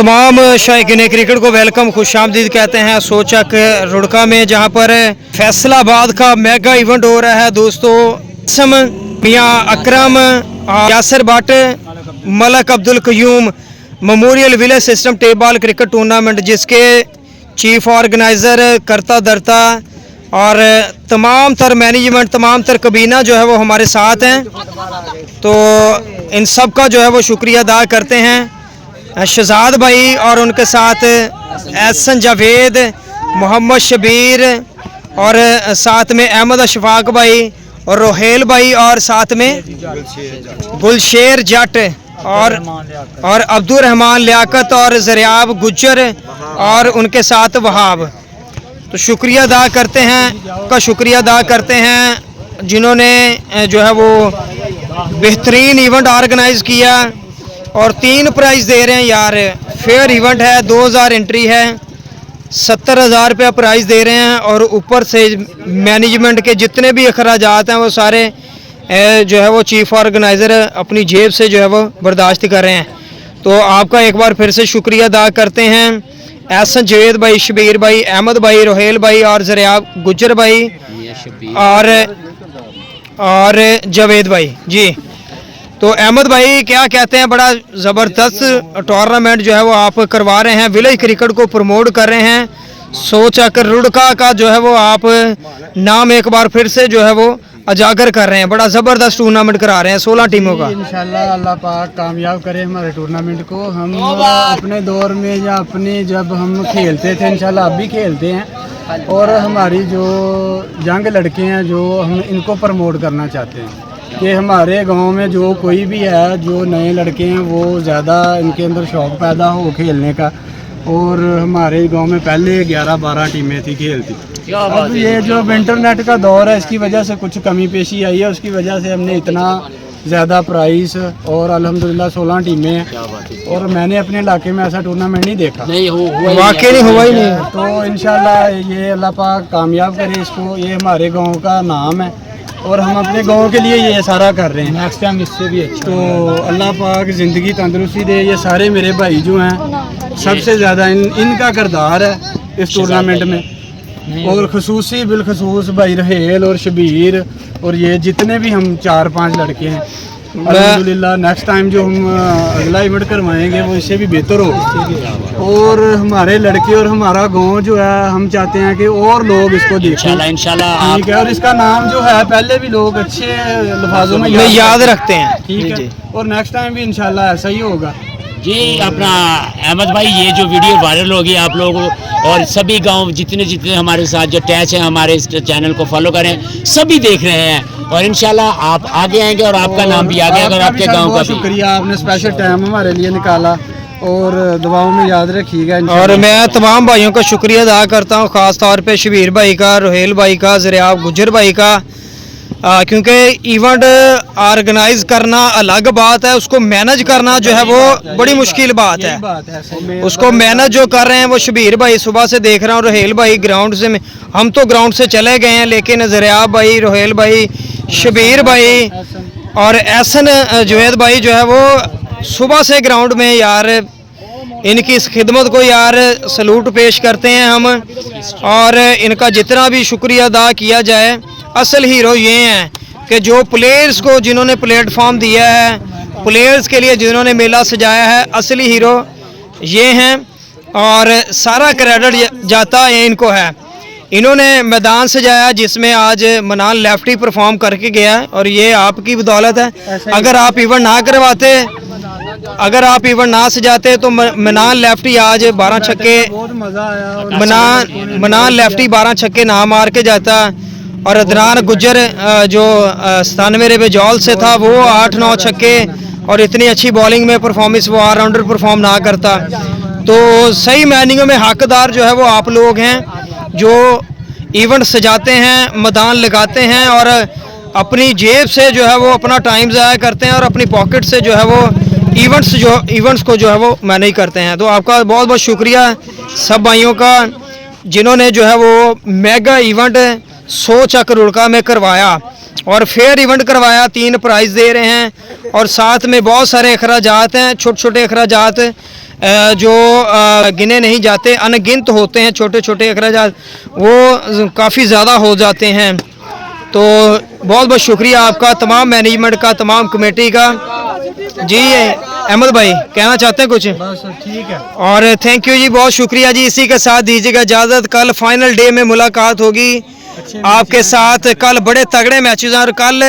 तमाम शायकीन क्रिकेट को वेलकम खुशामदीद कहते हैं सोचक रुड़का में, जहां पर फैसलाबाद का मेगा इवेंट हो रहा है दोस्तों। Mian Akram, Yasir Bhat, Malik Abdul Qayoom memorial village system table cricket tournament, जिसके चीफ ऑर्गेनाइज़र करता धरता और तमाम तर मैनेजमेंट, तमाम तर कबीना जो है वो हमारे साथ हैं। तो इन सब का जो है वो शुक्रिया अदा करते हैं शहजाद भाई और उनके साथ एहसन जावेद, मोहम्मद शबीर और साथ में अहमद अशफाक भाई और रोहेल भाई और साथ में गुलशेर जट और अब्दुल रहमान लियाकत और ज़रियाब गुज्जर और उनके साथ वहाब। तो शुक्रिया अदा करते हैं जिन्होंने जो है वो बेहतरीन इवेंट ऑर्गेनाइज़ किया। और 3 प्राइज़ दे रहे हैं यार। फेयर इवेंट है, 2000 एंट्री है, 70,000 रुपया प्राइज़ दे रहे हैं और ऊपर से मैनेजमेंट के जितने भी अखराजात हैं वो सारे जो है वो चीफ ऑर्गेनाइज़र अपनी जेब से जो है वो बर्दाश्त कर रहे हैं। तो आपका एक बार फिर से शुक्रिया अदा करते हैं एहसन जावेद भाई, शबीर भाई, अहमद भाई, रोहेल भाई और ज़रियाब गुज्जर भाई और जावेद भाई जी। तो अहमद भाई क्या कहते हैं, बड़ा ज़बरदस्त टूर्नामेंट जो है वो आप करवा रहे हैं, विलेज क्रिकेट को प्रमोट कर रहे हैं। सोचक रुड़का का जो है वो आप नाम एक बार फिर से जो है वो उजागर कर रहे हैं। बड़ा ज़बरदस्त टूर्नामेंट करा रहे हैं 16 टीमों का। इंशाल्लाह अल्लाह पाक कामयाब करे हमारे टूर्नामेंट को। हम अपने दौर में या अपने जब हम खेलते थे, इंशाल्लाह अब भी खेलते हैं और हमारी जो यंग लड़के हैं जो हम इनको प्रमोट करना चाहते हैं कि हमारे गांव में जो कोई भी है, जो नए लड़के हैं वो ज़्यादा इनके अंदर शौक़ पैदा हो खेलने का। और हमारे गांव में पहले 11-12 टीमें थी खेलती। अब ये जो इंटरनेट का दौर है इसकी वजह से कुछ कमी पेशी आई है, उसकी वजह से हमने इतना ज़्यादा प्राइस और अल्हम्दुलिल्लाह 16 टीमें हैं। और मैंने अपने इलाके में ऐसा टूर्नामेंट नहीं देखा, वाकई नहीं हुआ ही नहीं। तो इंशाल्लाह ये अल्लाह पाक कामयाब करे इसको। ये हमारे गाँव का नाम है और हम अपने गांव के लिए ये सारा कर रहे हैं। नेक्स्ट टाइम इससे भी अच्छा। तो अल्लाह पाक ज़िंदगी तंदुरुस्ती दे। ये सारे मेरे भाई जो हैं सबसे ज़्यादा इनका किरदार है इस टूर्नामेंट में। और खसूसी बिलखसूस भाई रहेल और शबीर और ये जितने भी हम 4-5 लड़के हैं, अल्हम्दुलिल्लाह नेक्स्ट टाइम जो हम अगला इवेंट करवाएंगे वो इससे भी बेहतर हो। और हमारे लड़के और हमारा गांव जो है हम चाहते हैं कि और लोग इसको देखें इंशाल्लाह, ठीक है। और इसका नाम जो है पहले भी लोग अच्छे लफ्ज़ों में याद रखते हैं, ठीक है। और नेक्स्ट टाइम भी इंशाल्लाह ऐसा ही होगा जी। अपना अहमद भाई ये जो वीडियो वायरल होगी, आप लोग और सभी गांव जितने हमारे साथ जो अटैच हैं हमारे इस चैनल को फॉलो करें, सभी देख रहे हैं और इंशाल्लाह आप आगे आएंगे और आपका नाम भी आगे आएगा और आपके गांव का भी। शुक्रिया, आपने स्पेशल टाइम हमारे लिए निकाला और दुआओं में याद रखिएगा। और मैं तमाम भाइयों का शुक्रिया अदा करता हूँ, ख़ास तौर पे शबीर भाई का, रोहेल भाई का, ज़रियाब गुज्जर भाई का, क्योंकि इवेंट ऑर्गेनाइज करना अलग बात है, उसको मैनेज करना जो है वो बड़ी मुश्किल बात है। उसको मैनेज जो कर रहे हैं वो शबीर भाई सुबह से देख रहा हूँ, रोहेल भाई ग्राउंड से, हम तो ग्राउंड से चले गए हैं, लेकिन ज़रियाब भाई, रोहेल भाई, शबीर भाई और एहसन जावेद भाई जो है वो सुबह से ग्राउंड में यार, इनकी इस खिदमत को यार सलूट पेश करते हैं हम। और इनका जितना भी शुक्रिया अदा किया जाए, असल हीरो ये हैं कि जो प्लेयर्स को जिन्होंने प्लेटफॉर्म दिया है, प्लेयर्स के लिए जिन्होंने मेला सजाया है, असली हीरो ये हैं और सारा क्रेडिट जाता है इनको है। इन्होंने मैदान सजाया जिसमें आज मनान लेफ्टी परफॉर्म करके गया है और ये आपकी बदौलत है। अगर आप इवेंट ना करवाते, अगर आप इवेंट ना सजाते तो मनान लेफ्टी आज 12 छक्के, मनान लेफ्टी 12 छक्के ना मार के जाता और अदनान गुज्जर जो 97 बेजौल से था वो 8-9 छक्के और इतनी अच्छी बॉलिंग में परफॉर्मेंस वो ऑलराउंडर परफॉर्म ना करता। तो सही मायनों में हकदार जो है वो आप लोग हैं जो इवेंट सजाते हैं, मैदान लगाते हैं और अपनी जेब से जो है वो अपना टाइम ज़ाया करते हैं और अपनी पॉकेट से जो है वो इवेंट्स को जो है वो मैनेज करते हैं। तो आपका बहुत बहुत शुक्रिया सब भाइयों का जिन्होंने जो है वो मेगा इवेंट सोचक रुड़का में करवाया और फेयर इवेंट करवाया। 3 प्राइज़ दे रहे हैं और साथ में बहुत सारे अखराजात हैं, छोटे छोटे अखराजात जो गिने नहीं जाते, अनगिनत होते हैं छोटे छोटे अखराजात, वो काफ़ी ज़्यादा हो जाते हैं। तो बहुत बहुत शुक्रिया आपका, तमाम मैनेजमेंट का, तमाम कमेटी का। जी अहमद भाई कहना चाहते हैं कुछ? बस ठीक है। और थैंक यू जी, बहुत शुक्रिया जी। इसी के साथ दीजिएगा इजाज़त, कल फाइनल डे में मुलाकात होगी आपके साथ। कल बड़े तगड़े मैचेस हैं और कल